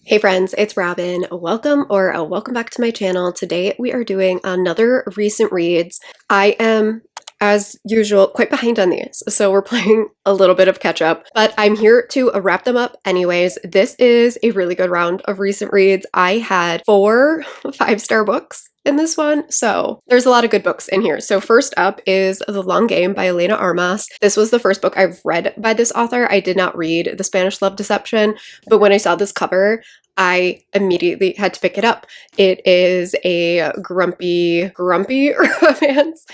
Hey friends, it's Robin. Welcome back to my channel. Today we are doing another recent reads. I am, as usual, quite behind on these, so we're playing a little bit of catch up, but I'm here to wrap them up anyways. This is a really good round of recent reads. I had 4 5-star books in this one, so there's a lot of good books in here. So first up is The Long Game by Elena Armas. This was the first book I've read by this author. I did not read The Spanish Love Deception, but when I saw this cover, I immediately had to pick it up. It is a grumpy romance,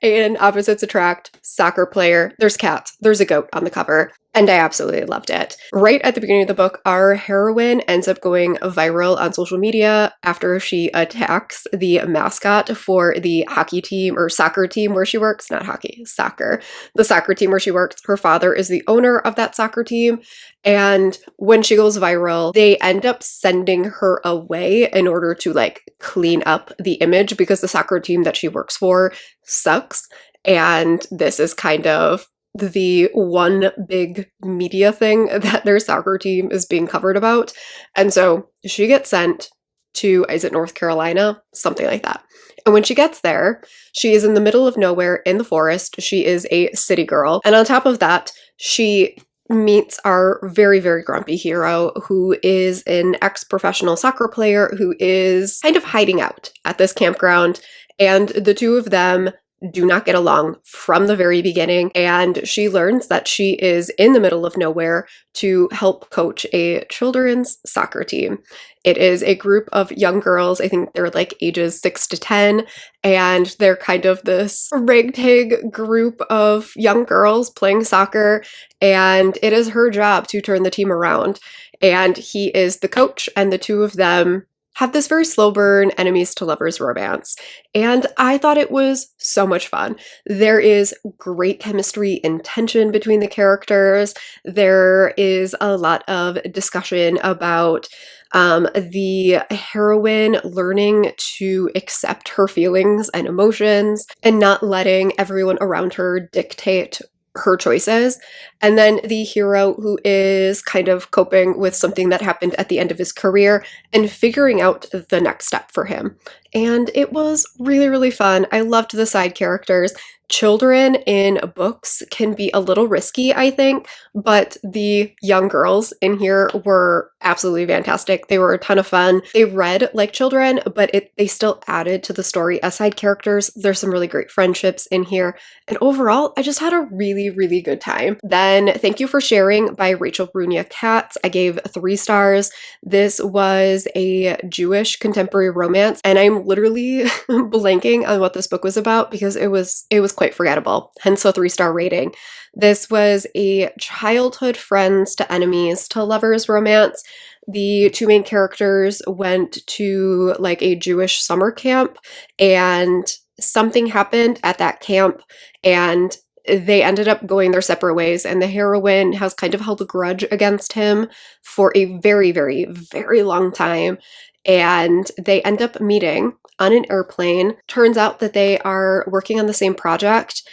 and opposites attract, soccer player, there's cats, there's a goat on the cover, and I absolutely loved it. Right at the beginning of the book, our heroine ends up going viral on social media after she attacks the mascot for the hockey team or soccer team where she works. Not hockey, soccer. The soccer team where she works. Her father is the owner of that soccer team. And when she goes viral, they end up sending her away in order to clean up the image because the soccer team that she works for sucks. And this is kind of the one big media thing that their soccer team is being covered about. And so she gets sent to, is it North Carolina? Something like that. And when she gets there, she is in the middle of nowhere in the forest. She is a city girl. And on top of that, she meets our very, very grumpy hero, who is an ex-professional soccer player who is kind of hiding out at this campground. And the two of them do not get along from the very beginning, and she learns that she is in the middle of nowhere to help coach a children's soccer team. It is a group of young girls, I think they're ages 6 to 10, and they're kind of this ragtag group of young girls playing soccer, and it is her job to turn the team around. And he is the coach, and the two of them have this very slow burn enemies to lovers romance. And I thought it was so much fun. There is great chemistry and tension between the characters. There is a lot of discussion about the heroine learning to accept her feelings and emotions and not letting everyone around her dictate her choices. And then the hero, who is kind of coping with something that happened at the end of his career and figuring out the next step for him. And it was really, really fun. I loved the side characters. Children in books can be a little risky, I think, but the young girls in here were absolutely fantastic. They were a ton of fun. They read like children, but they still added to the story as side characters. There's some really great friendships in here. And overall, I just had a really, really good time. Then Thank You for Sharing by Rachel Brunia Katz. I gave 3 stars. This was a Jewish contemporary romance, and I'm literally blanking on what this book was about because it was quite forgettable, hence a 3-star rating. This was a childhood friends to enemies to lovers romance. The 2 main characters went to a Jewish summer camp, and something happened at that camp, and they ended up going their separate ways, and the heroine has kind of held a grudge against him for a very, very, very long time. And they end up meeting on an airplane. Turns out that they are working on the same project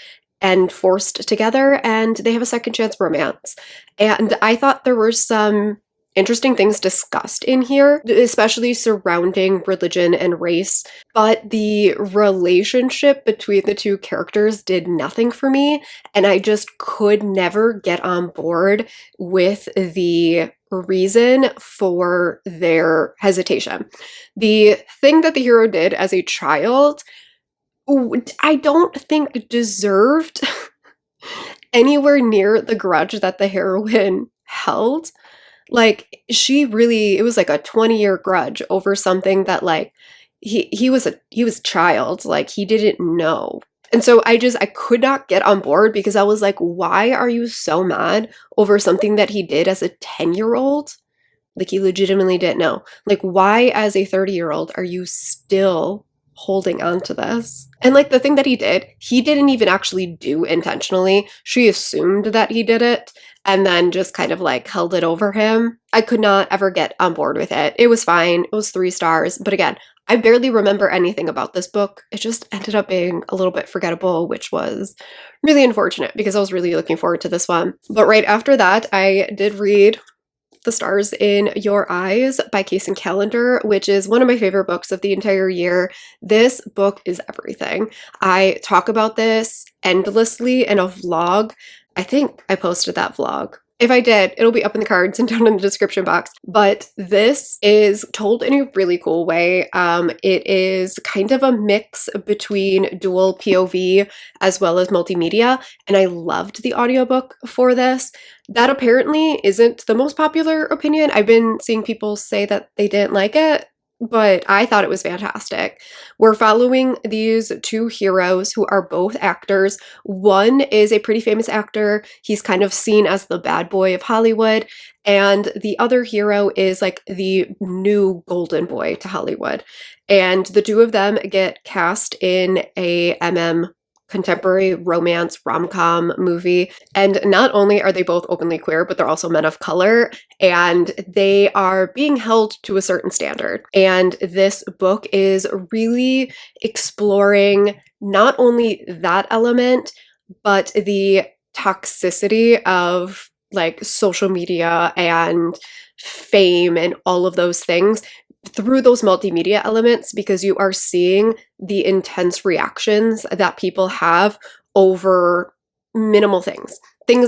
and forced together, and they have a second chance romance. And I thought there were some interesting things discussed in here, especially surrounding religion and race, but the relationship between the 2 characters did nothing for me, and I just could never get on board with the reason for their hesitation. The thing that the hero did as a child, I don't think deserved anywhere near the grudge that the heroine held. It was a 20-year grudge over something that he was a child, he didn't know. And so I could not get on board because I was like, why are you so mad over something that he did as a 10-year-old? He legitimately didn't know. Why as a 30-year-old are you still holding on to this? And the thing that he did, he didn't even actually do intentionally. She assumed that he did it and then just kind of held it over him. I could not ever get on board with it. It was fine. It was 3 stars. But again, I barely remember anything about this book. It just ended up being a little bit forgettable, which was really unfortunate because I was really looking forward to this one. But right after that, I did read The Stars in Your Eyes by Case & Callender, which is one of my favorite books of the entire year. This book is everything. I talk about this endlessly in a vlog. I think I posted that vlog. If I did, it'll be up in the cards and down in the description box. But this is told in a really cool way. It is kind of a mix between dual POV as well as multimedia, and I loved the audiobook for this. That apparently isn't the most popular opinion. I've been seeing people say that they didn't like it, but I thought it was fantastic. We're following these two heroes who are both actors. One is a pretty famous actor. He's kind of seen as the bad boy of Hollywood. And the other hero is like the new golden boy to Hollywood. And the two of them get cast in a contemporary romance rom-com movie. And not only are they both openly queer, but they're also men of color, and they are being held to a certain standard. And this book is really exploring not only that element, but the toxicity of like social media and fame and all of those things through those multimedia elements, because you are seeing the intense reactions that people have over minimal things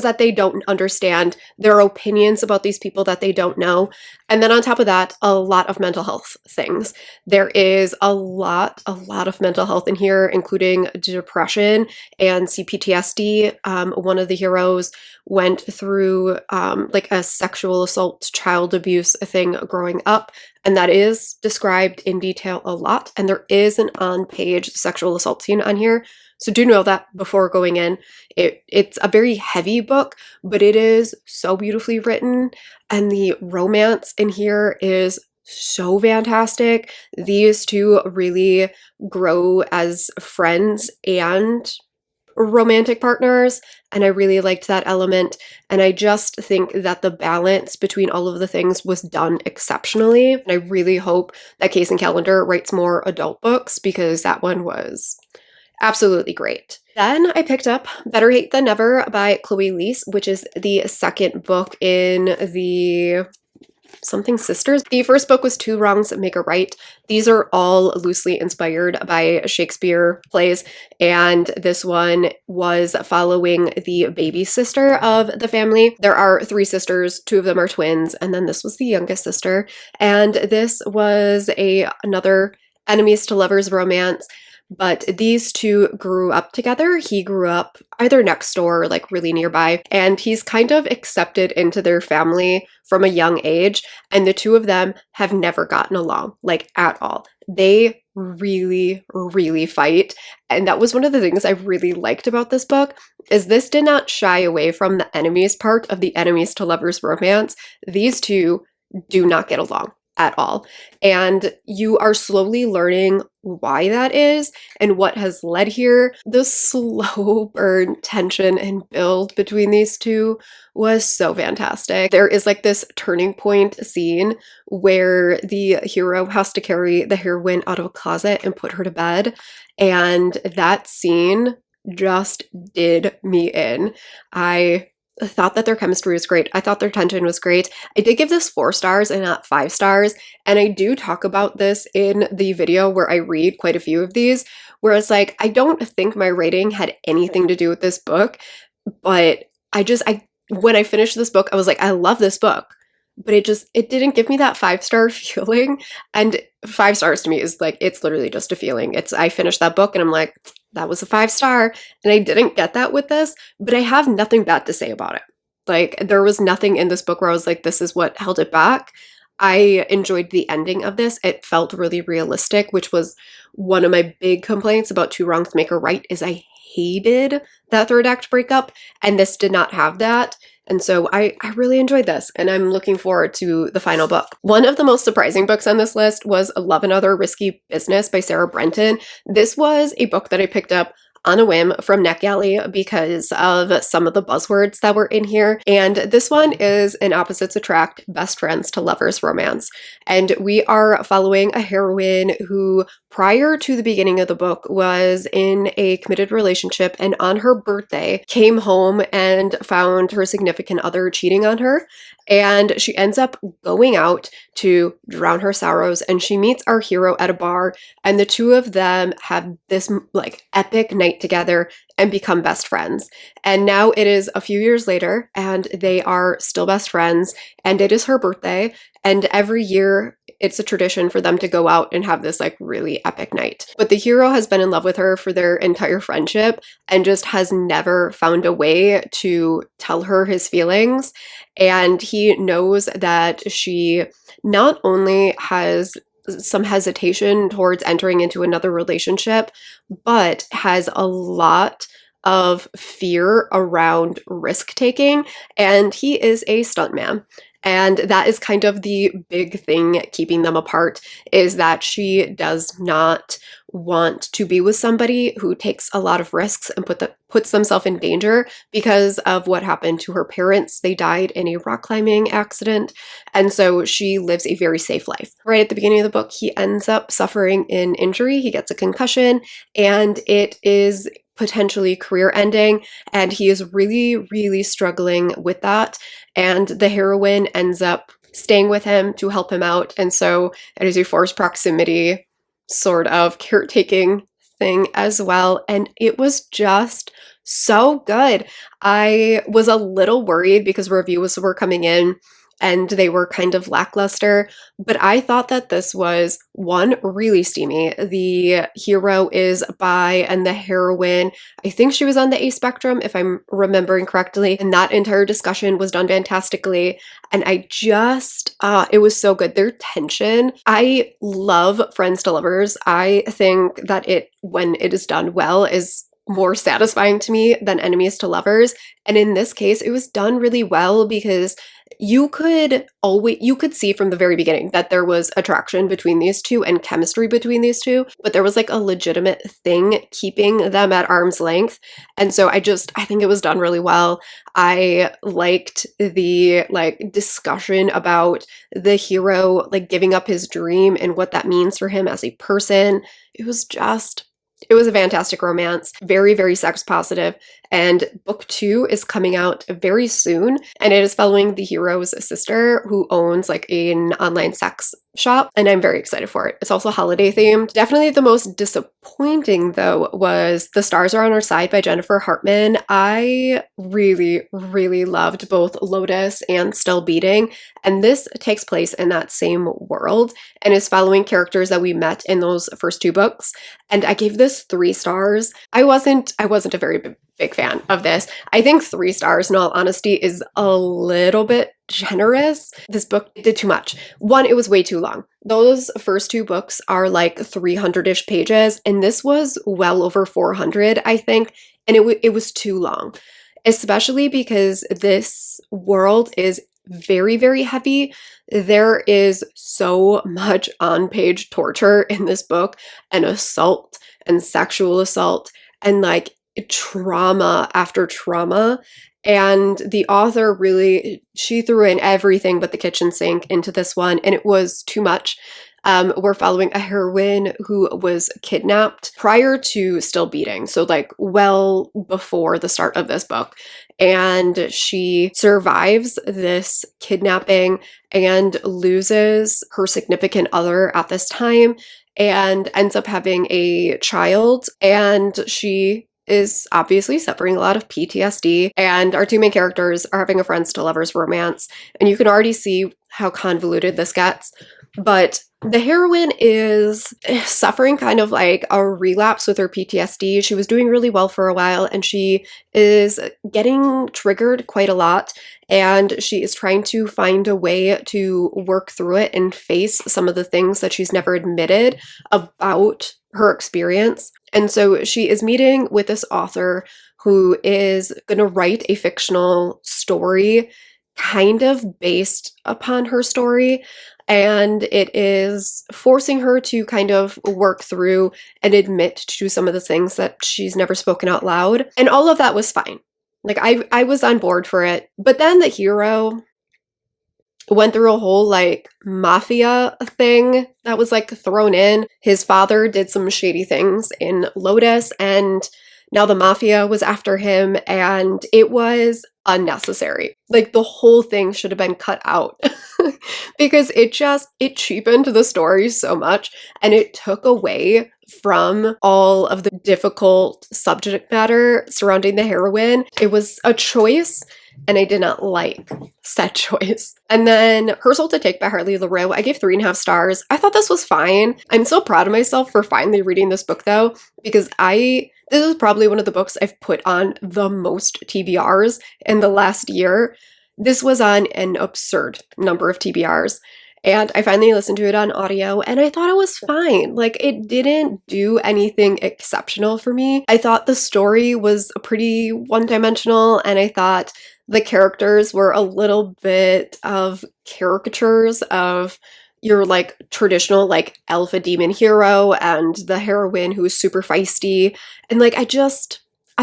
that they don't understand, their opinions about these people that they don't know. And then on top of that, a lot of mental health things. There is a lot of mental health in here, including depression and CPTSD. One of the heroes went through like a sexual assault, child abuse thing growing up, and that is described in detail a lot. And there is an on-page sexual assault scene on here. So do know that before going in. It's a very heavy book, but it is so beautifully written, and the romance in here is so fantastic. These two really grow as friends and romantic partners, and I really liked that element. And I just think that the balance between all of the things was done exceptionally. And I really hope that Case & Callender writes more adult books, because that one was absolutely great. Then I picked up Better Hate Than Never by Chloe Leese, which is the second book in the something sisters. The first book was Two Wrongs Make a Right. These are all loosely inspired by Shakespeare plays, and this one was following the baby sister of the family. There are three sisters, two of them are twins, and then this was the youngest sister. And this was another enemies to lovers romance. But these two grew up together. He grew up either next door, like really nearby, and he's kind of accepted into their family from a young age. And the two of them have never gotten along, like at all. They really, really fight. And that was one of the things I really liked about this book, is this did not shy away from the enemies part of the enemies to lovers romance. These two do not get along at all. And you are slowly learning why that is and what has led here. The slow burn tension and build between these two was so fantastic. There is like this turning point scene where the hero has to carry the heroine out of a closet and put her to bed. And that scene just did me in. I thought that their chemistry was great. I thought their tension was great. I did give this 4 stars and not 5 stars. And I do talk about this in the video where I read quite a few of these, where it's like, I don't think my rating had anything to do with this book, but when I finished this book, I was like, I love this book, but it didn't give me that 5-star feeling. And 5 stars to me is like, it's literally just a feeling. I finished that book and I'm like, that was a 5-star. And I didn't get that with this, but I have nothing bad to say about it. Like, there was nothing in this book where I was like, this is what held it back. I enjoyed the ending of this. It felt really realistic, which was one of my big complaints about Two Wrongs Make a Right, is I hated that third act breakup, and this did not have that. And so I really enjoyed this, and I'm looking forward to the final book. One of the most surprising books on this list was Love and Other Risky Business by Sarah Brenton. This was a book that I picked up on a whim from NetGalley because of some of the buzzwords that were in here. And this one is an opposites attract, best friends to lovers romance. And we are following a heroine who, prior to the beginning of the book, was in a committed relationship, and on her birthday came home and found her significant other cheating on her. And she ends up going out to drown her sorrows, and she meets our hero at a bar, and the two of them have this like epic night together and become best friends. And now it is a few years later, and they are still best friends, and it is her birthday, and every year it's a tradition for them to go out and have this like really epic night. But the hero has been in love with her for their entire friendship and just has never found a way to tell her his feelings. And he knows that she not only has some hesitation towards entering into another relationship, but has a lot of fear around risk taking. And he is a stuntman. And that is kind of the big thing keeping them apart, is that she does not want to be with somebody who takes a lot of risks and puts themselves in danger because of what happened to her parents. They died in a rock climbing accident, and so she lives a very safe life. Right at the beginning of the book, he ends up suffering an injury. He gets a concussion, and it is potentially career ending, and he is really, really struggling with that. And the heroine ends up staying with him to help him out, and so it is a forced proximity sort of caretaking thing as well. And it was just so good. I was a little worried because reviews were coming in and they were kind of lackluster, but I thought that this was, one, really steamy. The hero is bi, and the heroine, I think she was on the A spectrum, if I'm remembering correctly, and that entire discussion was done fantastically. And I just, it was so good. Their tension, I love friends to lovers. I think that when it is done well, is more satisfying to me than enemies to lovers. And in this case, it was done really well because you could see from the very beginning that there was attraction between these two and chemistry between these two, but there was like a legitimate thing keeping them at arm's length. And so I think it was done really well. I liked the like discussion about the hero like giving up his dream and what that means for him as a person. It was a fantastic romance, very, very sex positive, and book 2 is coming out very soon, and it is following the hero's sister who owns like an online sex shop, and I'm very excited for it. It's also holiday themed. Definitely the most disappointing though was The Stars Are on Our Side by Jennifer Hartman. I really, really loved both Lotus and Still Beating, and this takes place in that same world and is following characters that we met in those first 2 books. And I gave this 3 stars. I wasn't a very big fan of this. I think 3 stars, in all honesty, is a little bit generous. This book did too much. One, it was way too long. Those first 2 books are like 300-ish pages, and this was well over 400, I think, and it was too long, especially because this world is very, very heavy. There is so much on-page torture in this book, and assault and sexual assault and like trauma after trauma. And the author really, she threw in everything but the kitchen sink into this one, and it was too much. We're following a heroine who was kidnapped prior to Still Beating, so like well before the start of this book. And she survives this kidnapping and loses her significant other at this time and ends up having a child. And she is obviously suffering a lot of PTSD, and our 2 main characters are having a friends to lovers romance, and you can already see how convoluted this gets. But the heroine is suffering kind of like a relapse with her PTSD. She was doing really well for a while, and she is getting triggered quite a lot, and she is trying to find a way to work through it and face some of the things that she's never admitted about her experience. And so she is meeting with this author who is going to write a fictional story kind of based upon her story. And it is forcing her to kind of work through and admit to some of the things that she's never spoken out loud. And all of that was fine. Like I was on board for it. But then the hero went through a whole like mafia thing that was like thrown in. His father did some shady things in Lotus, and Now the mafia was after him, and it was unnecessary. Like, the whole thing should have been cut out because it cheapened the story so much, and it took away from all of the difficult subject matter surrounding the heroine. It was a choice, and I did not like said choice. And then Her Soul to Take by Hartley LaRue, I gave 3.5 stars. I thought this was fine. I'm so proud of myself for finally reading this book though, because this is probably one of the books I've put on the most TBRs in the last year. This was on an absurd number of TBRs. And I finally listened to it on audio, and I thought it was fine. Like, it didn't do anything exceptional for me. I thought the story was pretty one-dimensional, and I thought the characters were a little bit of caricatures of your, like, traditional, like, alpha demon hero and the heroine who's super feisty. And, like, I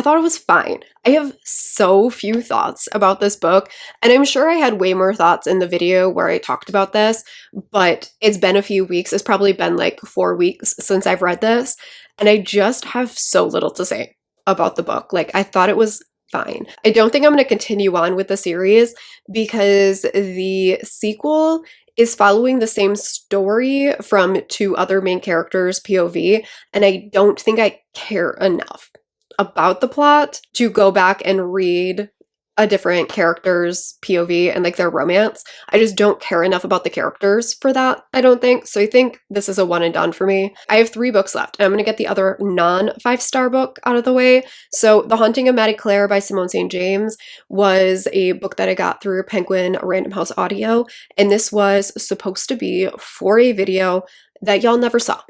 thought it was fine. I have so few thoughts about this book, and I'm sure I had way more thoughts in the video where I talked about this, but it's been a few weeks. It's probably been like 4 weeks since I've read this, and I just have so little to say about the book. Like, I thought it was fine. I don't think I'm going to continue on with the series because the sequel is following the same story from 2 other main characters' POV, and I don't think I care enough about the plot to go back and read a different character's POV and like their romance. I just don't care enough about the characters for that, I don't think. So I think this is a one and done for me. I have 3 books left, and I'm going to get the other non-5-star book out of the way. So The Haunting of MD CLA by Simone St. James was a book that I got through Penguin Random House Audio, and this was supposed to be for a video that y'all never saw,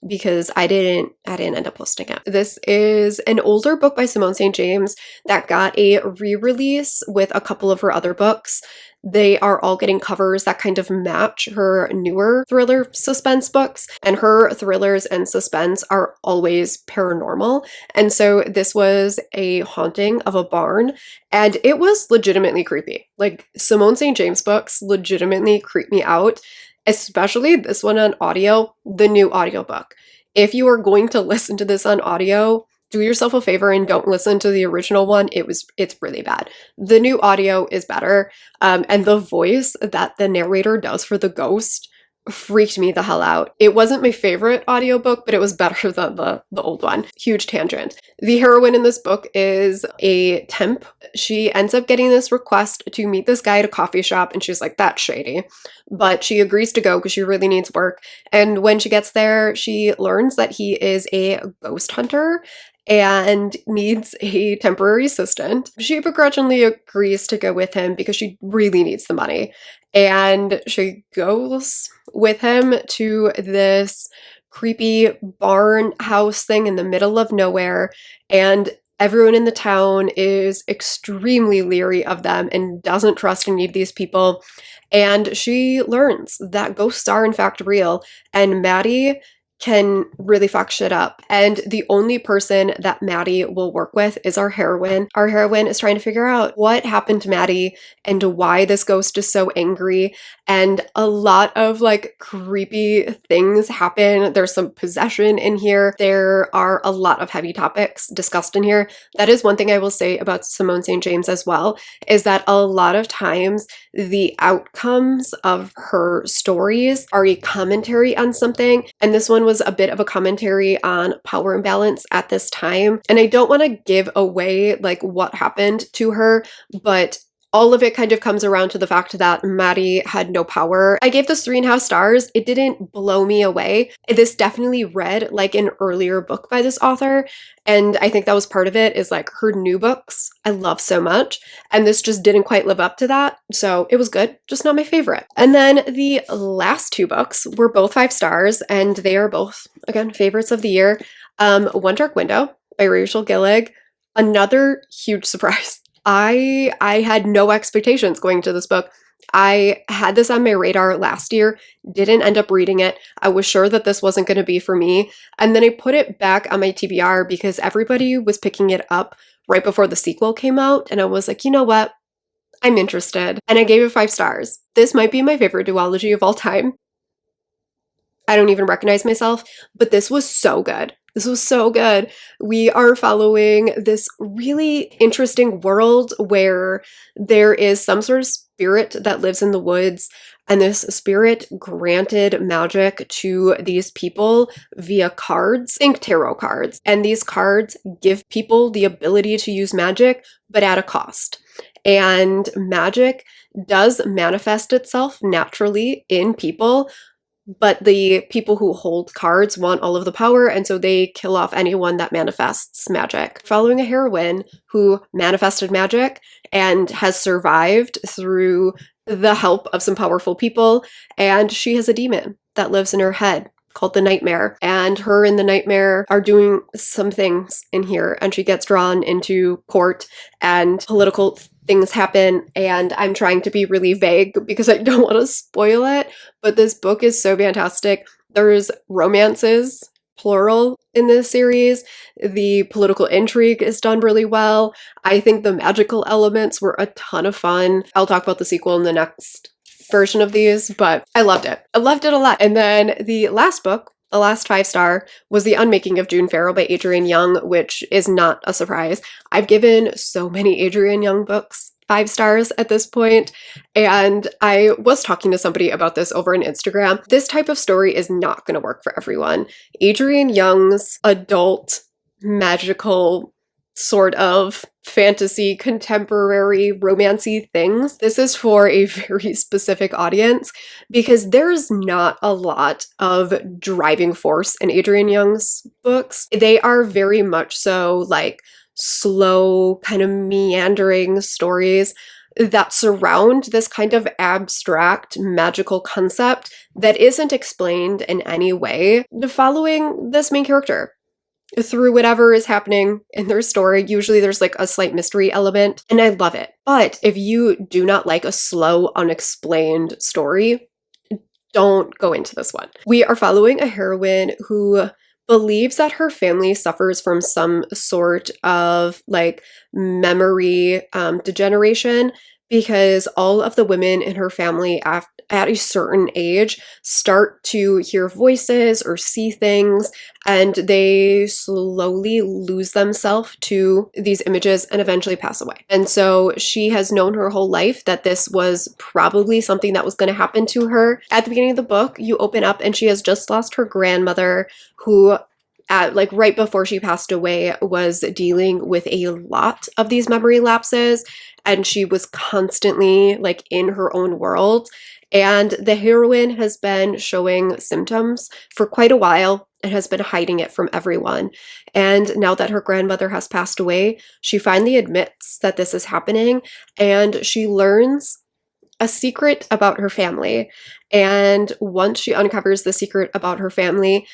because I didn't end up posting it. This is an older book by Simone St. James that got a re-release with a couple of her other books. They are all getting covers that kind of match her newer thriller suspense books, and her thrillers and suspense are always paranormal. And so this was a haunting of a barn, and it was legitimately creepy. Like, Simone St. James books legitimately creep me out, especially this one on audio, the new audiobook. If you are going to listen to this on audio, do yourself a favor and don't listen to the original one. It's really bad. The new audio is better, and the voice that the narrator does for the ghost freaked me the hell out. It wasn't my favorite audiobook, but it was better than the old one. Huge tangent. The heroine in this book is a temp. She ends up getting this request to meet this guy at a coffee shop, and she's like, that's shady. But she agrees to go because she really needs work. And when she gets there, she learns that he is a ghost hunter and needs a temporary assistant. She begrudgingly agrees to go with him because she really needs the money. And she goes with him to this creepy barn house thing in the middle of nowhere, and everyone in the town is extremely leery of them and doesn't trust any of these people. And she learns that ghosts are in fact real, and Maddie can really fuck shit up. And the only person that Maddie will work with is our heroine. Our heroine is trying to figure out what happened to Maddie and why this ghost is so angry. And a lot of like creepy things happen. There's some possession in here. There are a lot of heavy topics discussed in here. That is one thing I will say about Simone St. James as well, is that a lot of times the outcomes of her stories are a commentary on something. And this one was a bit of a commentary on power imbalance at this time. And I don't want to give away like what happened to her, but all of it kind of comes around to the fact that Maddie had no power. I gave this 3.5 stars. It didn't blow me away. This definitely read like an earlier book by this author. And I think that was part of it, is like her new books I love so much. And this just didn't quite live up to that. So it was good, just not my favorite. And then the last 2 books were both 5 stars, and they are both, again, favorites of the year. One Dark Window by Rachel Gillig. Another huge surprise. I had no expectations going to this book. I had this on my radar last year, didn't end up reading it. I was sure that this wasn't going to be for me. And then I put it back on my TBR because everybody was picking it up right before the sequel came out. And I was like, you know what? I'm interested. And I gave it 5 stars. This might be my favorite duology of all time. I don't even recognize myself, but this was so good. This was so good. We are following this really interesting world where there is some sort of spirit that lives in the woods, and this spirit granted magic to these people via cards, think tarot cards. And these cards give people the ability to use magic, but at a cost. And magic does manifest itself naturally in people, but the people who hold cards want all of the power, and so they kill off anyone that manifests magic. Following a heroine who manifested magic and has survived through the help of some powerful people, and she has a demon that lives in her head called the Nightmare, and her and the Nightmare are doing some things in here, and she gets drawn into court and political things happen, and I'm trying to be really vague because I don't want to spoil it, but this book is so fantastic. There's romances, plural, in this series. The political intrigue is done really well. I think the magical elements were a ton of fun. I'll talk about the sequel in the next version of these, but I loved it. I loved it a lot. And then the last book, the last 5-star, was The Unmaking of June Farrell by Adrienne Young, which is not a surprise. I've given so many Adrienne Young books 5 stars at this point, and I was talking to somebody about this over on Instagram. This type of story is not going to work for everyone. Adrienne Young's adult, magical, sort of fantasy, contemporary, romancy things. This is for a very specific audience because there's not a lot of driving force in Adrienne Young's books. They are very much so like slow, kind of meandering stories that surround this kind of abstract magical concept that isn't explained in any way, following this main character through whatever is happening in their story. Usually there's like a slight mystery element, and I love it. But if you do not like a slow, unexplained story, don't go into this one. We are following a heroine who believes that her family suffers from some sort of like memory degeneration, because all of the women in her family at a certain age start to hear voices or see things, and they slowly lose themselves to these images and eventually pass away. And so she has known her whole life that this was probably something that was going to happen to her. At the beginning of the book, you open up and she has just lost her grandmother, who like right before she passed away was dealing with a lot of these memory lapses, and she was constantly like in her own world. And the heroine has been showing symptoms for quite a while and has been hiding it from everyone. And now that her grandmother has passed away, she finally admits that this is happening, and she learns a secret about her family. And once she uncovers the secret about her family,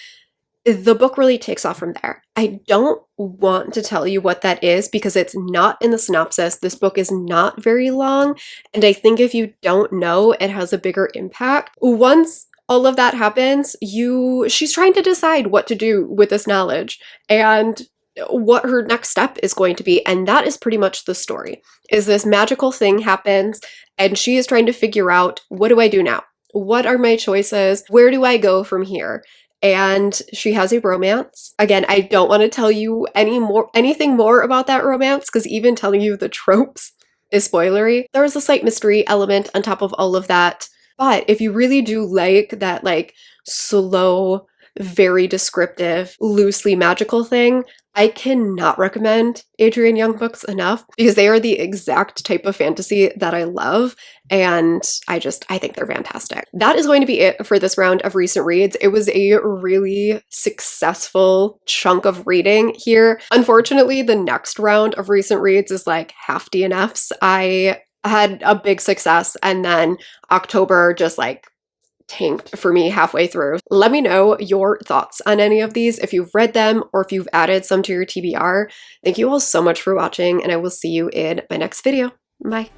the book really takes off from there. I don't want to tell you what that is because it's not in the synopsis. This book is not very long, and I think if you don't know, it has a bigger impact. Once all of that happens, she's trying to decide what to do with this knowledge and what her next step is going to be, and that is pretty much the story. Is this magical thing happens, and she is trying to figure out, what do I do now? What are my choices? Where do I go from here? And she has a romance. Again, I don't want to tell you anything more about that romance, because even telling you the tropes is spoilery. There is a slight mystery element on top of all of that. But if you really do like that like slow, very descriptive, loosely magical thing, I cannot recommend Adrienne Young books enough, because they are the exact type of fantasy that I love, and I think they're fantastic. That is going to be it for this round of recent reads. It was a really successful chunk of reading here. Unfortunately, the next round of recent reads is like half DNFs. I had a big success, and then October just like tanked for me halfway through. Let me know your thoughts on any of these, if you've read them or if you've added some to your TBR. Thank you all so much for watching, and I will see you in my next video. Bye.